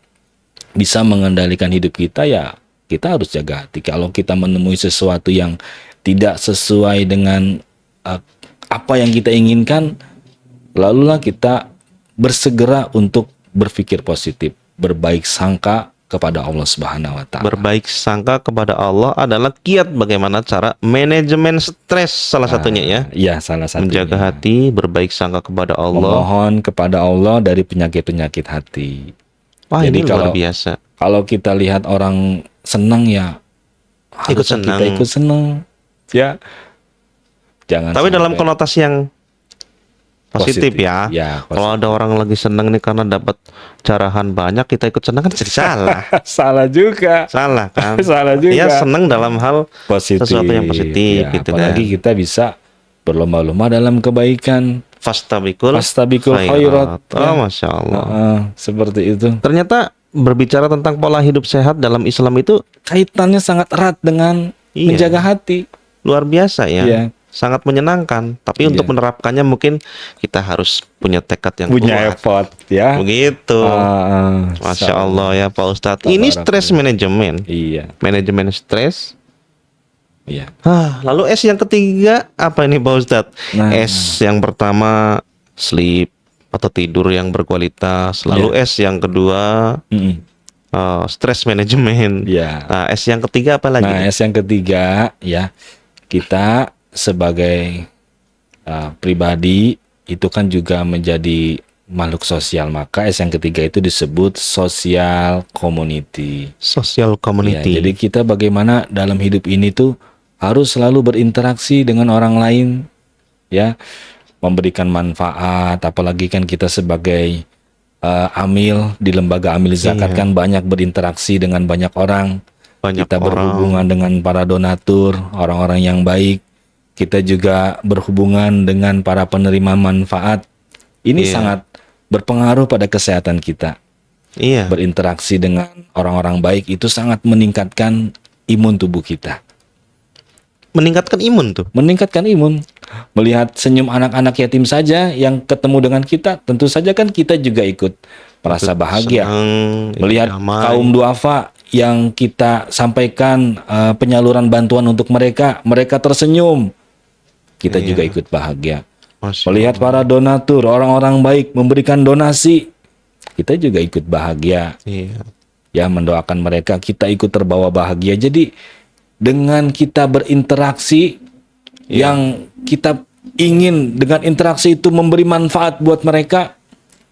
bisa mengendalikan hidup kita, ya kita harus jaga hati. Kalau kita menemui sesuatu yang tidak sesuai dengan apa yang kita inginkan, lalulah kita bersegera untuk berpikir positif, berbaik sangka kepada Allah Subhanahu wa taala. Berbaik sangka kepada Allah adalah kiat bagaimana cara manajemen stres salah satunya ya. Iya, salah satunya. Menjaga hati, berbaik sangka kepada Allah. Memohon kepada Allah dari penyakit-penyakit hati. Wah, Jadi ini luar biasa. Kalau kita lihat orang senang, ya Ikut harusnya senang. kita ikut senang, ya. Jangan Tapi dalam sampai konotasi yang positif ya. Ya, Kalau ada orang lagi senang nih karena dapat carahan banyak, kita ikut senang kan jadi salah. salah juga. Salah kan? Salah juga. Ya senang dalam hal Positif. sesuatu yang positif Ya, gitu apalagi kan. kita bisa berlomba-lomba dalam kebaikan, Fastabiqul khairat. Oh, Masya Allah. Seperti itu. Ternyata berbicara tentang pola hidup sehat dalam Islam itu Kaitannya sangat erat dengan Iya. menjaga hati. luar biasa ya. Iya. Sangat menyenangkan. Tapi Iya. untuk menerapkannya mungkin kita harus punya tekad yang Punya kuat. effort ya. Begitu. Masya Masya Allah ya Pak Ustadz. Ini stress manajemen. Iya, Manajemen stres. iya. Lalu S yang ketiga apa ini Pak Ustadz? Nah. S yang pertama sleep atau tidur yang berkualitas. Lalu S yang kedua Mm-mm. stress management. Iya. Nah, S yang ketiga apa lagi? Nah, S yang ketiga ya, kita sebagai pribadi itu kan juga menjadi makhluk sosial, maka S yang ketiga itu disebut social community. Social Ya, community. jadi kita bagaimana dalam hidup ini tuh harus selalu berinteraksi dengan orang lain, ya, memberikan manfaat. Apalagi kan kita sebagai amil di lembaga amil zakat Iya. kan banyak berinteraksi dengan banyak orang. Banyak Kita orang. berhubungan dengan para donatur, orang-orang yang baik. Kita juga berhubungan dengan para penerima manfaat. Ini Iya. sangat berpengaruh pada kesehatan kita. Iya. Berinteraksi dengan orang-orang baik itu sangat meningkatkan imun tubuh kita. Meningkatkan imun tuh. Meningkatkan imun. Melihat senyum anak-anak yatim saja yang ketemu dengan kita, tentu saja kan kita juga ikut merasa bahagia. Senang, Melihat damai. kaum duafa yang kita sampaikan penyaluran bantuan untuk mereka, mereka tersenyum. Kita Iya. juga ikut bahagia. Masya Melihat para donatur, orang-orang baik memberikan donasi, kita juga ikut bahagia. Iya. Ya, mendoakan mereka, kita ikut terbawa bahagia. Jadi dengan kita berinteraksi yang kita ingin dengan interaksi itu memberi manfaat buat mereka,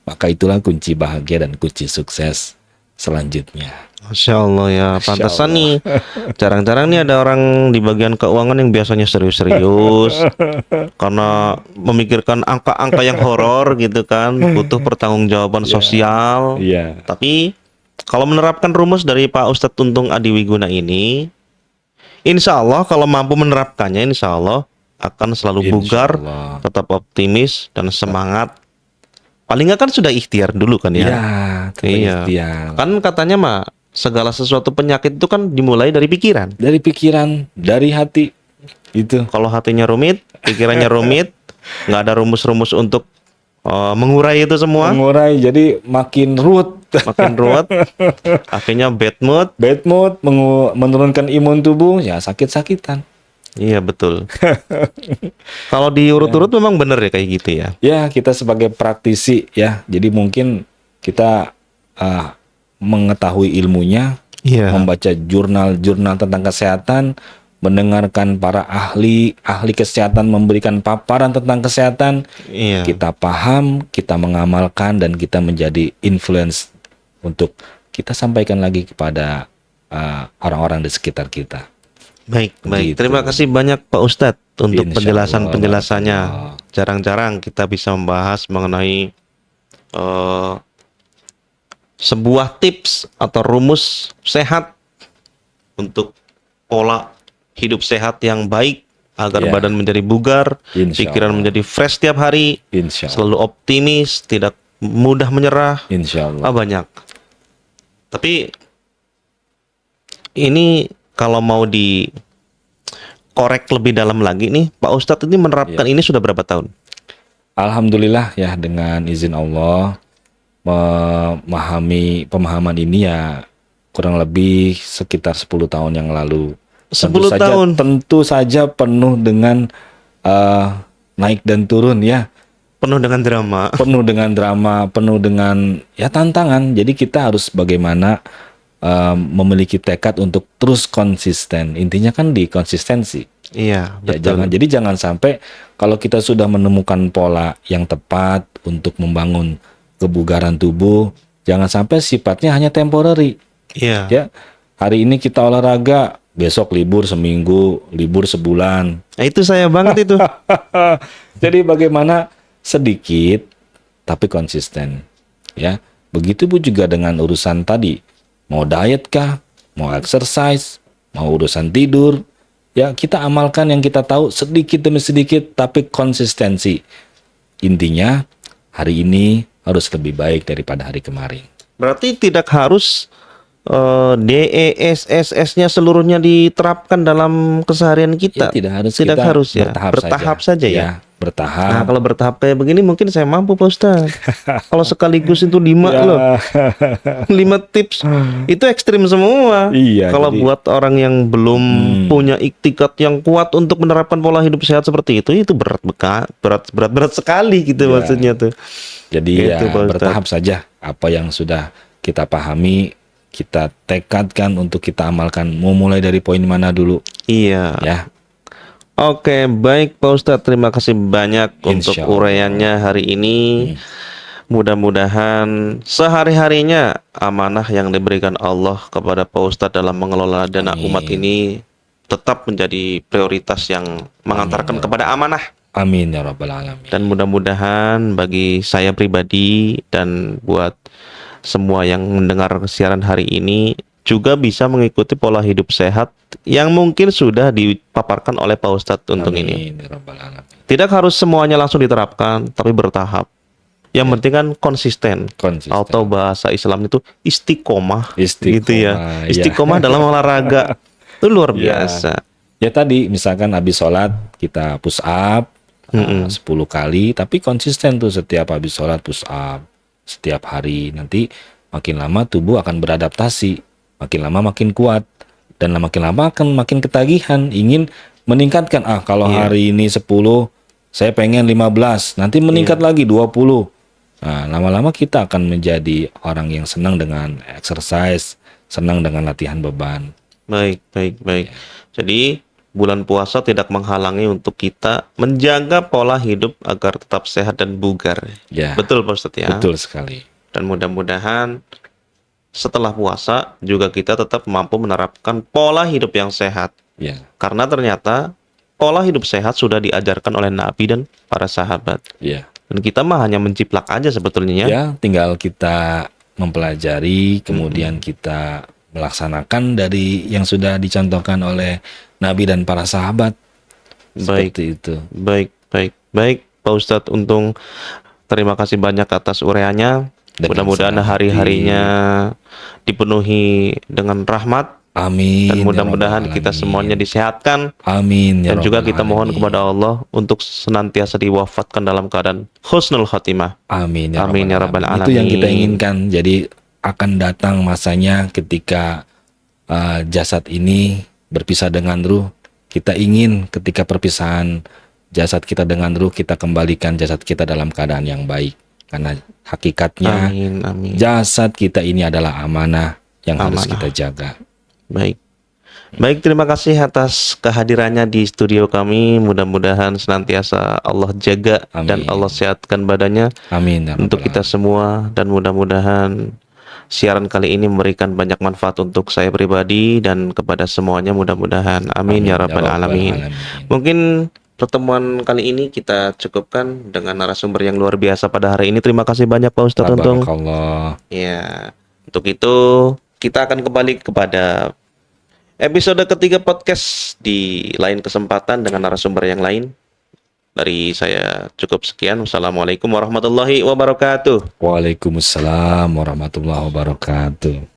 maka itulah kunci bahagia dan kunci sukses selanjutnya. Masya Allah ya, pantesan Allah. nih jarang-jarang nih ada orang di bagian keuangan yang biasanya serius-serius karena memikirkan angka-angka yang horor gitu kan, butuh pertanggungjawaban sosial. Iya. Tapi kalau menerapkan rumus dari Pak Ustadz Tuntung Adiwiguna ini, insya Allah kalau mampu menerapkannya, insya Allah akan selalu Insya bugar, Allah. tetap optimis dan semangat. Paling nggak kan sudah ikhtiar dulu kan ya. Iya, Iya. ikhtiar. Kan katanya mah segala sesuatu penyakit itu kan dimulai dari pikiran. Dari pikiran, dari hati. Itu. Kalau hatinya rumit, pikirannya rumit, nggak ada rumus-rumus untuk mengurai itu semua, Mengurai, jadi makin ruwet. makin ruwet, akhirnya bad mood. Bad mood, menurunkan imun tubuh, ya sakit-sakitan. Iya betul. Kalau diurut-urut memang bener ya kayak gitu ya. Ya, kita sebagai praktisi ya, jadi mungkin kita mengetahui ilmunya, Iya. membaca jurnal-jurnal tentang kesehatan, mendengarkan para ahli kesehatan memberikan paparan tentang kesehatan, Iya. kita paham, kita mengamalkan, dan kita menjadi influence untuk kita sampaikan lagi kepada orang-orang di sekitar kita. Baik, baik. Gitu. Terima kasih banyak Pak Ustadz untuk Insya penjelasan-penjelasannya. Allah. Jarang-jarang kita bisa membahas mengenai sebuah tips atau rumus sehat untuk pola hidup sehat yang baik agar Ya. badan menjadi bugar, Insya pikiran Allah. menjadi fresh setiap hari, Insya Allah. selalu optimis, tidak mudah menyerah. Insya Allah. Banyak. Tapi ini kalau mau dikorek lebih dalam lagi nih, Pak Ustadz ini menerapkan ini sudah berapa tahun? Alhamdulillah ya, dengan izin Allah memahami pemahaman ini ya kurang lebih sekitar 10 tahun yang lalu. 10 tahun. Tentu saja penuh dengan naik dan turun ya. Penuh dengan drama. Penuh dengan drama, penuh dengan ya tantangan. Jadi kita harus bagaimana memiliki tekad untuk terus konsisten. Intinya kan di konsistensi. Iya, Ya, betul. jadi jangan sampai kalau kita sudah menemukan pola yang tepat untuk membangun kebugaran tubuh, jangan sampai sifatnya hanya temporary. Iya. Ya, hari ini kita olahraga, besok libur seminggu, libur sebulan. Nah, itu saya banget itu. Jadi bagaimana sedikit tapi konsisten. Ya, begitu pun juga dengan urusan tadi. Mau diet kah, mau exercise, mau urusan tidur, ya kita amalkan yang kita tahu sedikit demi sedikit tapi konsistensi. intinya hari ini harus lebih baik daripada hari kemarin. Berarti tidak harus DESSS-nya seluruhnya diterapkan dalam keseharian Ya, kita. tidak harus, Tidak kita harus ya. bertahap Saja ya. Ya, bertahap. Nah, kalau bertahap kayak begini mungkin saya mampu Pak Ustaz. Kalau sekaligus itu 5 Ya. loh. 5 tips itu ekstrim semua. Iya, Kalau jadi- buat orang yang belum punya iktikat yang kuat untuk menerapkan pola hidup sehat seperti itu berat sekali gitu Ya. maksudnya tuh. Jadi Gitu, ya Pak Ustadz. bertahap saja apa yang sudah kita pahami, kita tekadkan untuk kita amalkan. Mau mulai dari poin mana dulu Iya. ya? Oke, baik Pak Ustadz, terima kasih banyak untuk Insya Allah. uraiannya hari ini. Mudah-mudahan sehari-harinya amanah yang diberikan Allah kepada Pak Ustadz dalam mengelola dana Amin. umat ini tetap menjadi prioritas yang mengantarkan kepada amanah. Amin ya rabbal alamin. Dan mudah-mudahan bagi saya pribadi dan buat semua yang mendengar siaran hari ini juga bisa mengikuti pola hidup sehat yang mungkin sudah dipaparkan oleh Pak Ustadz untuk ini. Amin ya rabbal alamin. Tidak harus semuanya langsung diterapkan, tapi bertahap. Yang penting kan konsisten. Konsisten. Atau bahasa Islam itu istiqomah, Istiqomah, gitu ya. ya. Istiqomah dalam olahraga itu luar Ya. biasa. Ya tadi misalkan habis sholat kita push up 10 kali, tapi konsisten tuh setiap habis sholat push up setiap hari. Nanti makin lama tubuh akan beradaptasi, makin lama makin kuat, dan makin lama akan makin ketagihan ingin meningkatkan. Kalau hari ini 10, saya pengen 15, nanti meningkat lagi 20. Nah, lama-lama kita akan menjadi orang yang senang dengan exercise, senang dengan latihan beban. Baik. Jadi bulan puasa tidak menghalangi untuk kita menjaga pola hidup agar tetap sehat dan bugar. Ya, Betul Pak Ustadz ya. betul sekali. Dan mudah-mudahan setelah puasa juga kita tetap mampu menerapkan pola hidup yang sehat. Ya, Karena ternyata pola hidup sehat sudah diajarkan oleh Nabi dan para sahabat. ya. Dan kita mah hanya menciplak aja sebetulnya. Ya, tinggal kita mempelajari, kemudian kita melaksanakan dari yang sudah dicontohkan oleh Nabi dan para sahabat. Baik. Seperti itu. Baik Pak Ustadz, untung terima kasih banyak atas uraiannya. Dengan Mudah-mudahan senang hari-harinya dipenuhi dengan rahmat. Amin. Dan ya mudah-mudahan Rabbal kita Alamin. semuanya disehatkan. Amin. ya Dan juga Rabbal kita mohon Alamin. kepada Allah untuk senantiasa diwafatkan dalam keadaan husnul khotimah. Amin. Amin ya Rabbal Itu yang kita Alamin. inginkan. Jadi akan datang masanya ketika jasad ini berpisah dengan ruh. Kita ingin ketika perpisahan jasad kita dengan ruh, kita kembalikan jasad kita dalam keadaan yang baik. Karena hakikatnya Amin. jasad kita ini adalah amanah yang harus Amanah. kita jaga. Baik, terima kasih atas kehadirannya di studio kami. Mudah-mudahan senantiasa Allah jaga dan Amin. Allah sehatkan badannya Amin. ya untuk Rabbal kita semua. Dan mudah-mudahan siaran kali ini memberikan banyak manfaat untuk saya pribadi dan kepada semuanya, mudah-mudahan. Amin ya Rabbal Alamin. Mungkin pertemuan kali ini kita cukupkan dengan narasumber yang luar biasa pada hari ini. Terima kasih banyak Pak Ustadz Untung. Tabarakallah. Ya, untuk itu kita akan kembali kepada episode ketiga podcast di lain kesempatan dengan narasumber yang lain. Dari saya cukup sekian. Wassalamualaikum warahmatullahi wabarakatuh. Waalaikumsalam warahmatullahi wabarakatuh.